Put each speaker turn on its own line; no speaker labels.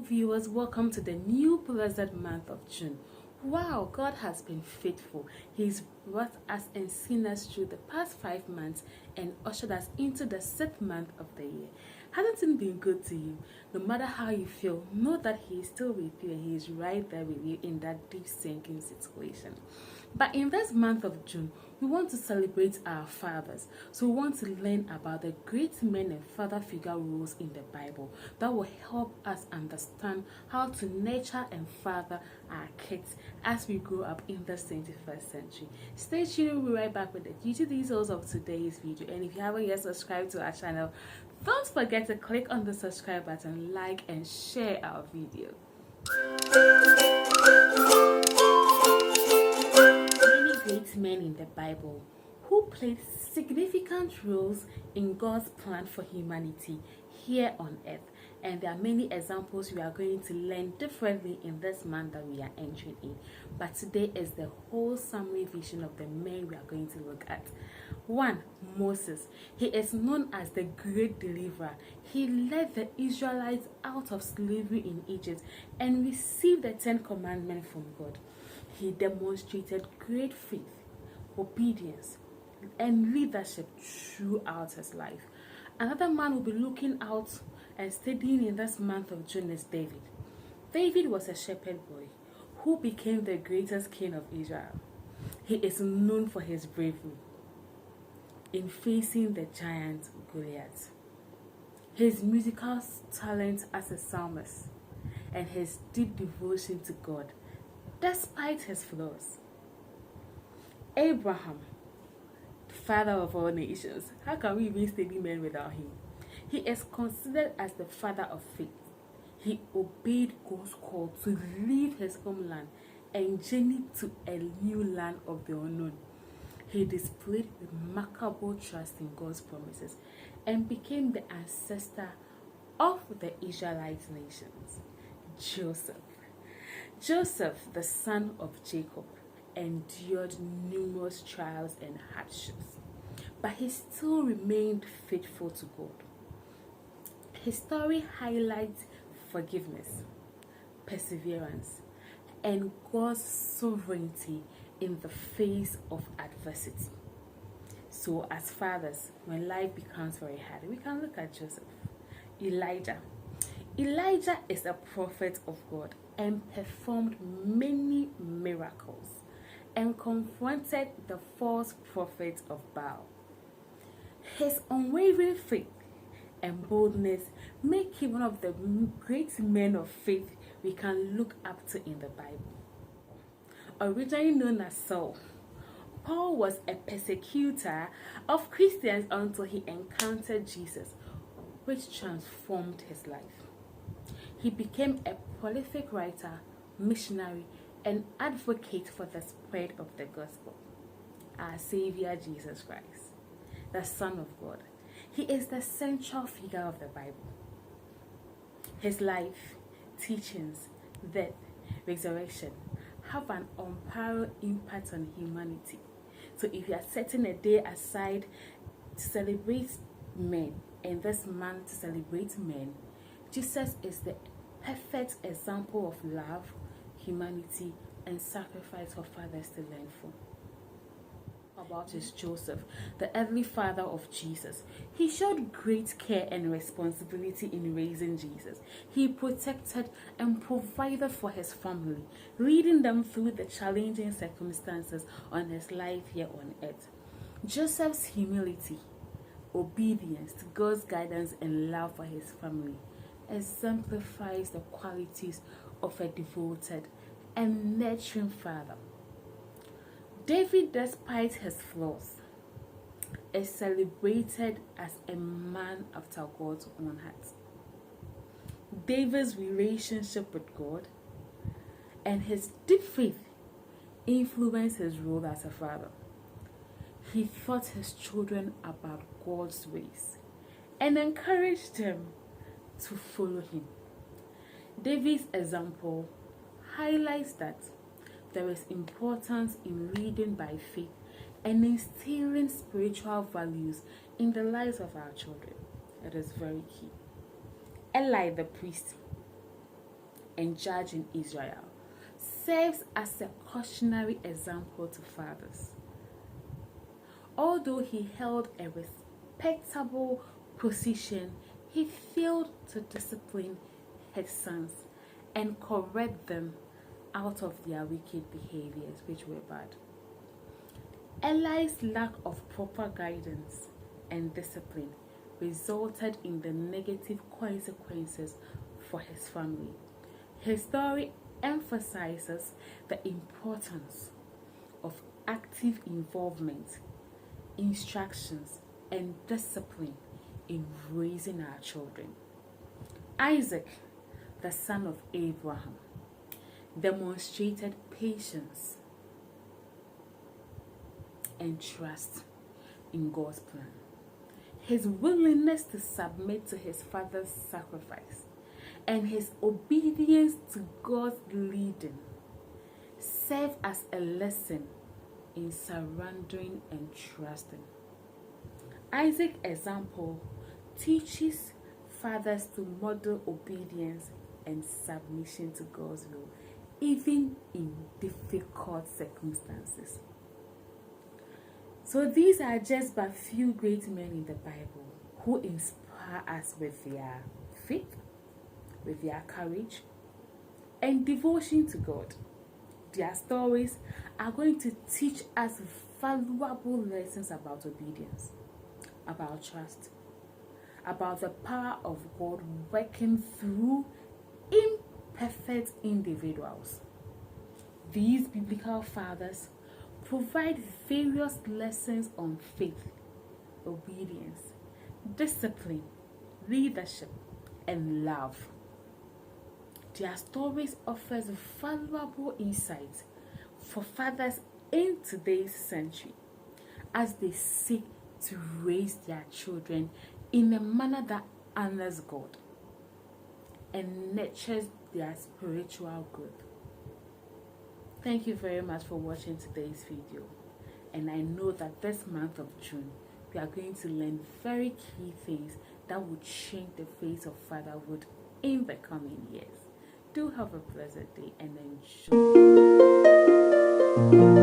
viewers, welcome to the new blessed month of June. Wow, God has been faithful. He's brought us and seen us through the past 5 months and ushered us into the 6th month of the year. Hasn't it been good to you? No matter how you feel, know that He is still with you and He is right there with you in that deep sinking situation. But in this month of June, we want to celebrate our fathers. So we want to learn about the great men and father figure roles in the Bible that will help us understand how to nurture and father our kids as we grow up in the 21st century. Stay tuned, we'll be right back with the juicy details of today's video. And if you haven't yet subscribed to our channel, don't forget to click on the subscribe button, like and share our video. Great men in the Bible who played significant roles in God's plan for humanity here on earth, and there are many examples we are going to learn differently in this month that we are entering in. But today is the whole summary vision of the men we are going to look at. 1. Moses. He is known as the great deliverer. He led the Israelites out of slavery in Egypt and received the 10 commandments from God. He demonstrated great faith, obedience, and leadership throughout his life. Another man we'll be looking out and studying in this month of June is David. David was a shepherd boy who became the greatest king of Israel. He is known for his bravery in facing the giant Goliath, his musical talent as a psalmist, and his deep devotion to God despite his flaws. Abraham, father of all nations. How can we even study men without him? He is considered as the father of faith. He obeyed God's call to leave his homeland and journey to a new land of the unknown. He displayed remarkable trust in God's promises and became the ancestor of the Israelite nations. Joseph, the son of Jacob, endured numerous trials and hardships, but he still remained faithful to God. His story highlights forgiveness, perseverance, and God's sovereignty in the face of adversity. So as fathers, when life becomes very hard, we can look at Joseph. Elijah is a prophet of God and performed many miracles and confronted the false prophets of Baal. His unwavering faith and boldness make him one of the great men of faith we can look up to in the Bible. Originally known as Saul, Paul was a persecutor of Christians until he encountered Jesus, which transformed his life. He became a prolific writer, missionary, and advocate for the spread of the gospel. Our Savior Jesus Christ, the Son of God. He is the central figure of the Bible. His life, teachings, death, resurrection have an unparalleled impact on humanity. So if you are setting a day aside to celebrate men, and this month to celebrate men, Jesus is the perfect example of love, humanity, and sacrifice for fathers to learn from. About is Joseph, the earthly father of Jesus. He showed great care and responsibility in raising Jesus. He protected and provided for his family, leading them through the challenging circumstances on his life here on earth. Joseph's humility, obedience to God's guidance, and love for his family exemplifies the qualities of a devoted and nurturing father. David, despite his flaws, is celebrated as a man after God's own heart. David's relationship with God and his deep faith influenced his role as a father. He taught his children about God's ways and encouraged them to follow him. David's example highlights that there is importance in leading by faith and instilling spiritual values in the lives of our children. It is very key. Eli the priest. and judge in Israel, serves as a cautionary example to fathers. Although he held a respectable position, he failed to discipline his sons and correct them out of their wicked behaviors, which were bad. Eli's lack of proper guidance and discipline resulted in the negative consequences for his family. His story emphasizes the importance of active involvement, instructions, and discipline in raising our children. Isaac, the son of Abraham, demonstrated patience and trust in God's plan. His willingness to submit to his father's sacrifice and his obedience to God's leading serve as a lesson in surrendering and trusting. Isaac's example teaches fathers to model obedience and submission to God's will, even in difficult circumstances. So these are just but few great men in the Bible who inspire us with their faith, with their courage, and devotion to God. Their stories are going to teach us valuable lessons about obedience, about trust, about the power of God working through imperfect individuals. These biblical fathers provide various lessons on faith, obedience, discipline, leadership, and love. Their stories offer valuable insights for fathers in today's century as they seek to raise their children in a manner that honors God and nurtures their spiritual growth. Thank you very much for watching today's video, and I know that this month of June we are going to learn very key things that will change the face of fatherhood in the coming years. Do have a blessed day and enjoy.